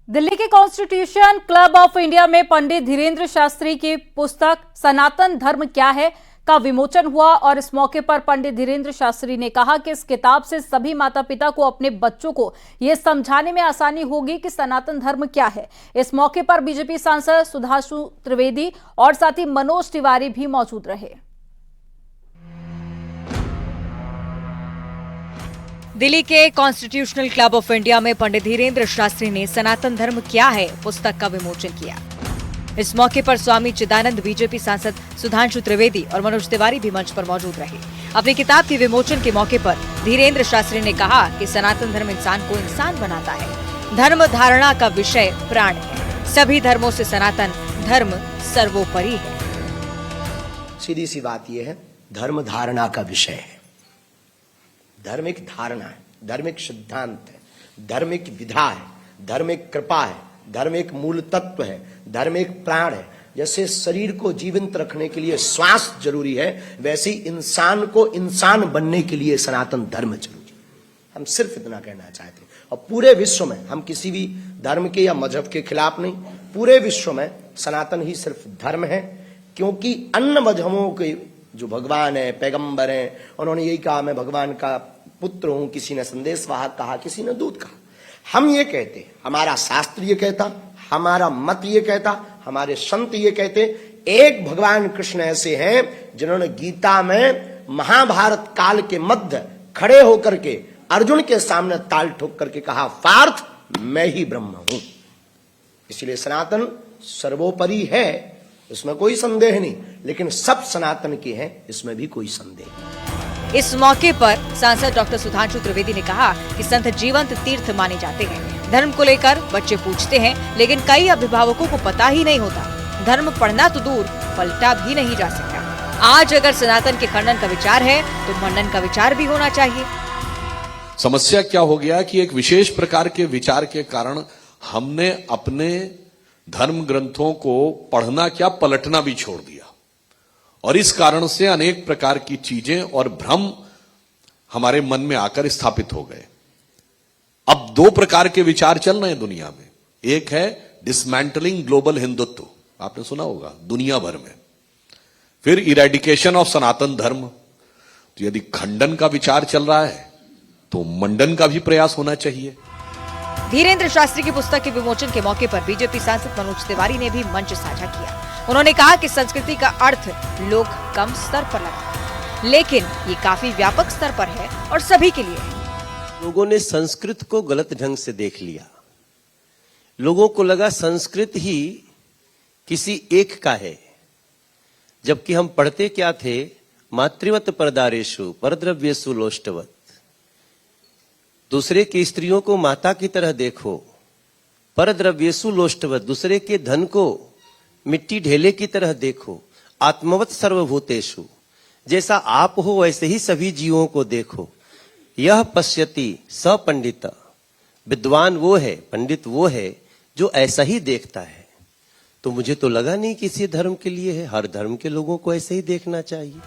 दिल्ली के constitution club of India में पंडित धीरेन्द्र शास्त्री की पुस्तक सनातन धर्म क्या है का विमोचन हुआ और इस मौके पर पंडित धीरेन्द्र शास्त्री ने कहा कि इस किताब से सभी माता पिता को अपने बच्चों को यह समझाने में आसानी होगी कि सनातन धर्म क्या है। इस मौके पर बीजेपी सांसद सुधांशु त्रिवेदी और साथ ही मनोज तिवारी भी मौजूद रहे। दिल्ली के कॉन्स्टिट्यूशनल क्लब ऑफ इंडिया में पंडित धीरेन्द्र शास्त्री ने सनातन धर्म क्या है पुस्तक का विमोचन किया। इस मौके पर स्वामी चिदानंद, बीजेपी सांसद सुधांशु त्रिवेदी और मनोज तिवारी भी मंच पर मौजूद रहे। अपनी किताब के विमोचन के मौके पर धीरेन्द्र शास्त्री ने कहा कि सनातन धर्म इंसान को इंसान बनाता है। धर्म धारणा का विषय प्राण है। सभी धर्मों से सनातन धर्म सर्वोपरि है। सीधी सी बात यह है, धर्म धारणा का विषय है। धर्म एक धारणा है, धर्म एक सिद्धांत है, धर्म एक विधा है, धर्म एक कृपा है, धर्म एक मूल तत्व है, धर्म एक प्राण है। जैसे शरीर को जीवंत रखने के लिए श्वास जरूरी है, वैसे ही इंसान को इंसान बनने के लिए सनातन धर्म जरूरी है। हम सिर्फ इतना कहना चाहते हैं। और पूरे विश्व में हम किसी भी धर्म के या मजहब के खिलाफ नहीं, पूरे विश्व में सनातन ही सिर्फ धर्म है। क्योंकि अन्य मजहबों के जो भगवान है, पैगंबर हैं, उन्होंने यही कहा मैं भगवान का पुत्र हूं, किसी ने संदेशवाहक कहा, किसी ने दूत कहा। हम ये कहते, हमारा शास्त्र ये कहता, हमारा मत ये कहता, हमारे संत ये कहते, एक भगवान कृष्ण ऐसे हैं जिन्होंने गीता में महाभारत काल के मध्य खड़े होकर के अर्जुन के सामने ताल ठोक करके कहा, पार्थ मैं ही ब्रह्म हूं। इसलिए सनातन सर्वोपरि है, इसमें कोई संदेह नहीं, लेकिन सब सनातन के हैं, इसमें भी कोई संदेह नहीं। इस मौके पर सांसद डॉक्टर सुधांशु त्रिवेदी ने कहा कि संत जीवंत तीर्थ माने जाते हैं। धर्म को लेकर बच्चे पूछते हैं, लेकिन कई अभिभावकों को पता ही नहीं होता। धर्म पढ़ना तो दूर, पलटा भी नहीं जा सकता। आज अगर सनातन के खंडन का विचार है तो मंडन का विचार भी होना चाहिए। समस्या क्या हो गया कि एक विशेष प्रकार के विचार के कारण हमने अपने धर्म ग्रंथों को पढ़ना क्या पलटना भी छोड़ दिया, और इस कारण से अनेक प्रकार की चीजें और भ्रम हमारे मन में आकर स्थापित हो गए। अब दो प्रकार के विचार चल रहे हैं दुनिया में। एक है डिसमेंटलिंग ग्लोबल हिंदुत्व, आपने सुना होगा, दुनिया भर में। फिर इरेडिकेशन ऑफ सनातन धर्म। तो यदि खंडन का विचार चल रहा है तो मंडन का भी प्रयास होना चाहिए। धीरेन्द्र शास्त्री की पुस्तक के विमोचन के मौके पर बीजेपी सांसद मनोज तिवारी ने भी मंच साझा किया। उन्होंने कहा कि संस्कृति का अर्थ लोग कम स्तर पर लगाते हैं, लेकिन ये काफी व्यापक स्तर पर है और सभी के लिए है। लोगों ने संस्कृत को गलत ढंग से देख लिया। लोगों को लगा संस्कृत ही किसी एक का है, जबकि हम पढ़ते क्या थे, मातृवत परदारेषु परद्रव्येषु लोष्टवत। दूसरे की स्त्रियों को माता की तरह देखो, परद्रव्येषु लोष्टवत। दूसरे के धन को मिट्टी ढेले की तरह देखो, आत्मवत सर्वभूतेषु। जैसा आप हो वैसे ही सभी जीवों को देखो। यह पश्यति स पंडित। विद्वान वो है, पंडित वो है जो ऐसा ही देखता है। तो मुझे तो लगा नहीं किसी धर्म के लिए है, हर धर्म के लोगों को ऐसे ही देखना चाहिए।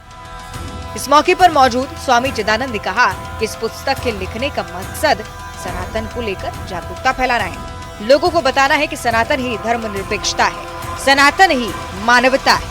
इस मौके पर मौजूद स्वामी चिदानंद ने कहा कि इस पुस्तक के लिखने का मकसद सनातन को लेकर जागरूकता फैलाना है। लोगों को बताना है कि सनातन ही धर्मनिरपेक्षता है, सनातन ही मानवता है।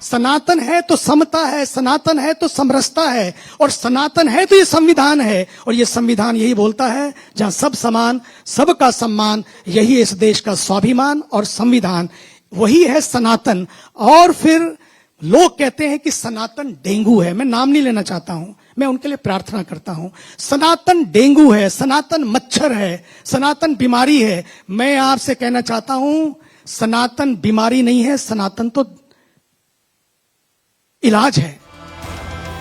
सनातन है तो समता है, सनातन है तो समरसता है, और सनातन है तो ये संविधान है। और ये संविधान यही बोलता है, जहां सब समान, सबका सम्मान, यही इस देश का स्वाभिमान और संविधान, वही है सनातन। और फिर लोग कहते हैं कि सनातन डेंगू है। मैं नाम नहीं लेना चाहता हूं, मैं उनके लिए प्रार्थना करता हूं। सनातन डेंगू है, सनातन मच्छर है, सनातन बीमारी है। मैं आपसे कहना चाहता हूं, सनातन बीमारी नहीं है, सनातन तो इलाज है।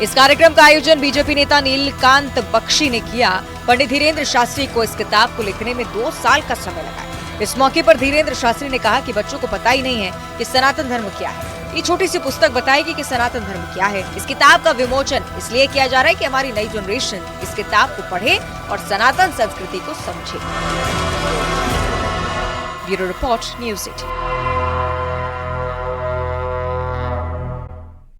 इस कार्यक्रम का आयोजन बीजेपी नेता नीलकांत बख्शी ने किया। पंडित धीरेन्द्र शास्त्री को इस किताब को लिखने में 2 साल का समय लगा। इस मौके पर धीरेन्द्र शास्त्री ने कहा कि बच्चों को पता ही नहीं है कि सनातन धर्म क्या है। ये छोटी सी पुस्तक बताएगी कि सनातन धर्म क्या है। इस किताब का विमोचन इसलिए किया जा रहा है कि हमारी नई जनरेशन इस किताब को पढ़े और सनातन संस्कृति को समझे। Bureau report, news 8।